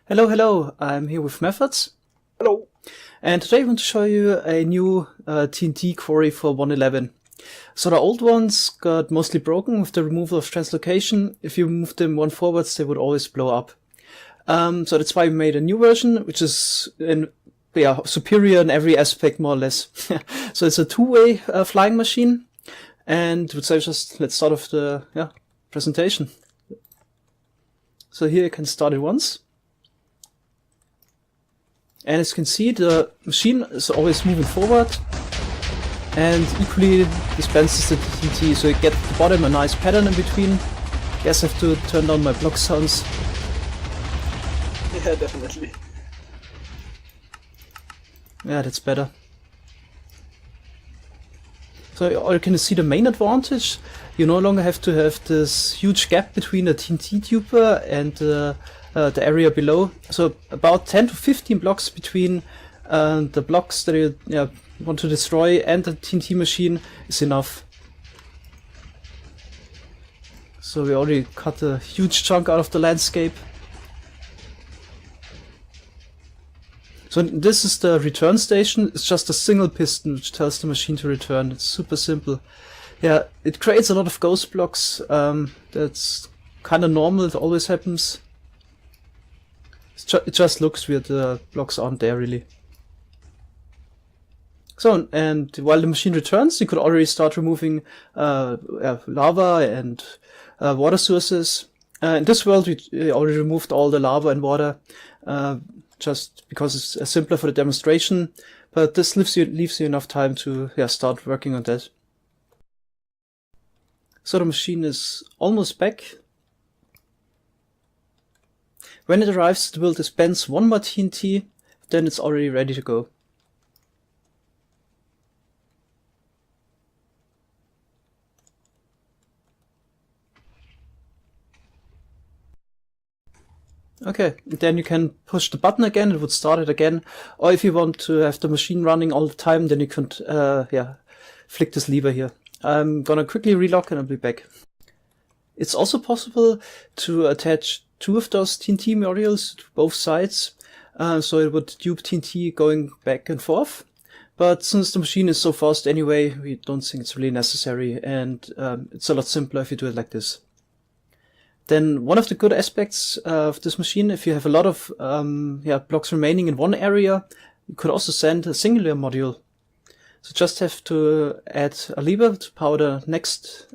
Hello, hello, I'm here with Methods, Hello. and today I want to show you a new TNT quarry for 1.11. So the old ones got mostly broken with the removal of translocation. If you move them one forwards, they would always blow up. So that's why we made a new version, which is superior in every aspect, more or less. So it's a two-way flying machine, and let's start off the presentation. So here you can start it once. And as you can see, the machine is always moving forward and equally dispenses the TNT, so you get at the bottom a nice pattern in between. Guess I have to turn down my block sounds. Yeah, definitely. Yeah, that's better. So you can see the main advantage. You no longer have to have this huge gap between the TNT duper and the area below. So about 10 to 15 blocks between the blocks that you want to destroy and the TNT machine is enough. So we already cut a huge chunk out of the landscape. So this is the return station. It's just a single piston which tells the machine to return. It's super simple. Yeah, it creates a lot of ghost blocks. That's kind of normal. It always happens. It just looks weird. The blocks aren't there really. So, and while the machine returns, you could already start removing lava and water sources. In this world, we already removed all the lava and water. Just because it's simpler for the demonstration, but this leaves you enough time to start working on that. So the machine is almost back. When it arrives, it will dispense one more TNT, then it's already ready to go. Okay, then you can push the button again, it would start it again. Or if you want to have the machine running all the time, then you can flick this lever here. I'm gonna quickly relock and I'll be back. It's also possible to attach two of those TNT modules to both sides, so it would dupe TNT going back and forth. But since the machine is so fast anyway, we don't think it's really necessary, and it's a lot simpler if you do it like this. Then one of the good aspects of this machine, if you have a lot of blocks remaining in one area, you could also send a singular module. So just have to add a lever to power the next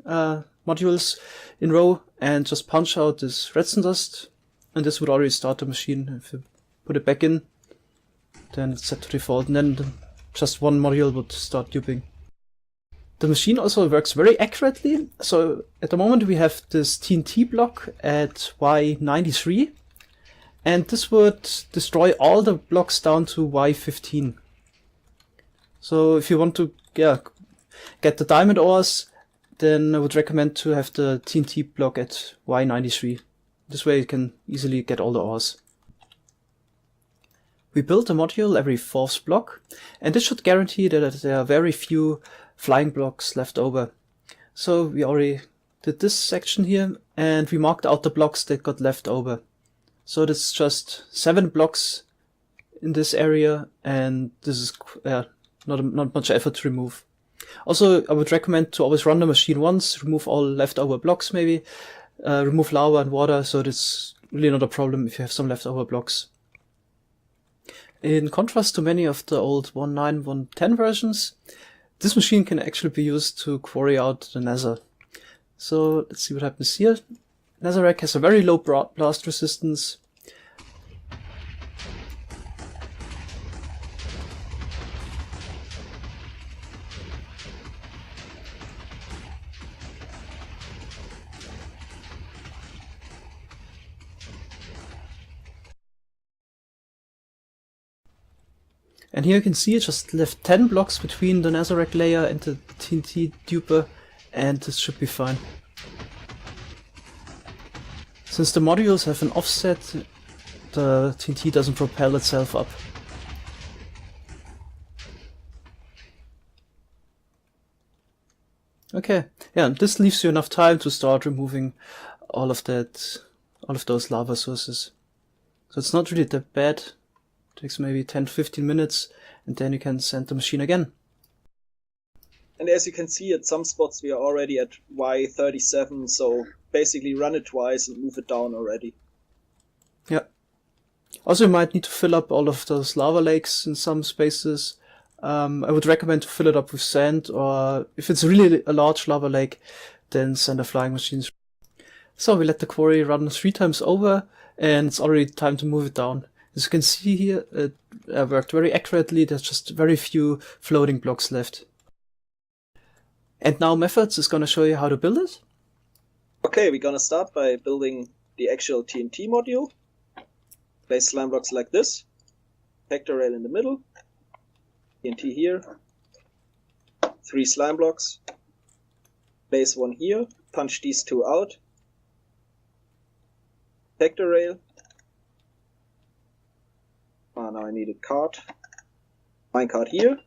modules in row and just punch out this redstone dust, and this would already start the machine. If you put it back in, then it's set to default, and then just one module would start duping. The machine also works very accurately. So at the moment we have this TNT block at Y93, and this would destroy all the blocks down to Y15. So if you want to get the diamond ores, then I would recommend to have the TNT block at Y93. This way you can easily get all the ores. We build a module every fourth block, and this should guarantee that there are very few flying blocks left over. So we already did this section here, and we marked out the blocks that got left over. So this is just 7 blocks in this area, and this is not much effort to remove. Also, I would recommend to always run the machine once, remove all leftover blocks maybe, remove lava and water, so it's really not a problem if you have some leftover blocks. In contrast to many of the old 1.9, 1.10 versions, this machine can actually be used to quarry out the nether. So let's see what happens here. Netherrack has a very low blast resistance. And here you can see it just left 10 blocks between the netherrack layer and the TNT duper, and this should be fine. Since the modules have an offset, the TNT doesn't propel itself up. Okay, yeah, and this leaves you enough time to start removing all of those lava sources. So it's not really that bad. It takes maybe 10-15 minutes, and then you can send the machine again. And as you can see, at some spots we are already at Y37, so basically run it twice and move it down already. Yeah. Also, you might need to fill up all of those lava lakes in some spaces. I would recommend to fill it up with sand, or if it's really a large lava lake, then send a flying machine. So we let the quarry run 3 times over, and it's already time to move it down. As you can see here, it worked very accurately. There's just very few floating blocks left. And now Methods is going to show you how to build it. Okay, we're going to start by building the actual TNT module. Place slime blocks like this. Vector rail in the middle. TNT here. 3 slime blocks. Place 1 here. Punch these 2 out. Vector rail. Now I need a card. Minecart here.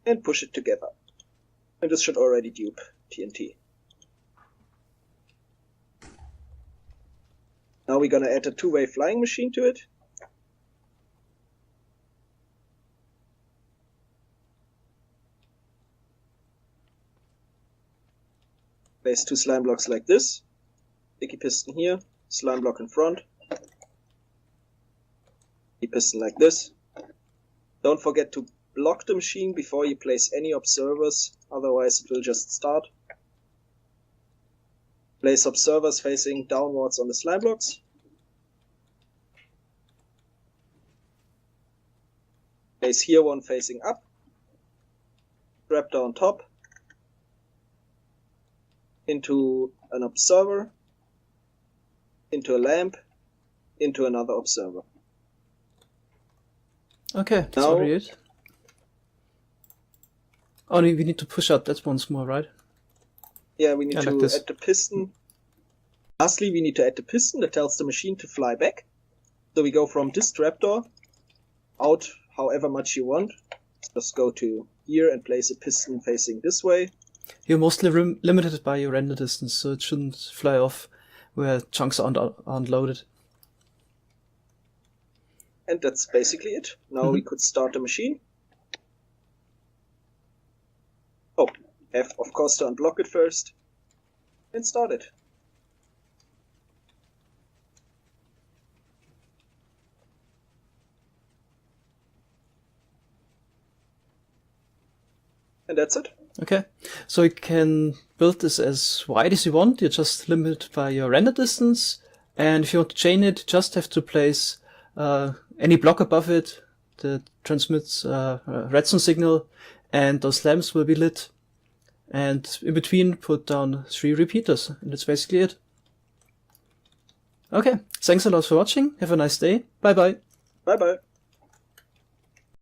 And push it together. And this should already dupe TNT. Now we're gonna add a 2-way flying machine to it. Place 2 slime blocks like this. Sticky piston here, slime block in front. Sticky piston like this. Don't forget to block the machine before you place any observers, otherwise it will just start. Place observers facing downwards on the slime blocks. Place here one facing up. Trapdoor on top. Into an observer. Into a lamp. Into another observer. Okay, that's now, already it. Oh, we need to push out that once more, right? Yeah, we need to add the piston. Lastly, we need to add the piston that tells the machine to fly back. So we go from this trapdoor out however much you want. Just go to here and place a piston facing this way. You're mostly limited by your render distance, so it shouldn't fly off where chunks aren't loaded. And that's basically it. Now we could start the machine. Oh, have of course to unblock it first. And start it. And that's it. Okay, so you can build this as wide as you want. You're just limited by your render distance. And if you want to chain it, you just have to place any block above it that transmits a redstone signal, and those lamps will be lit. And in between, put down 3 repeaters, and that's basically it. Okay, thanks a lot for watching. Have a nice day. Bye bye. Bye bye.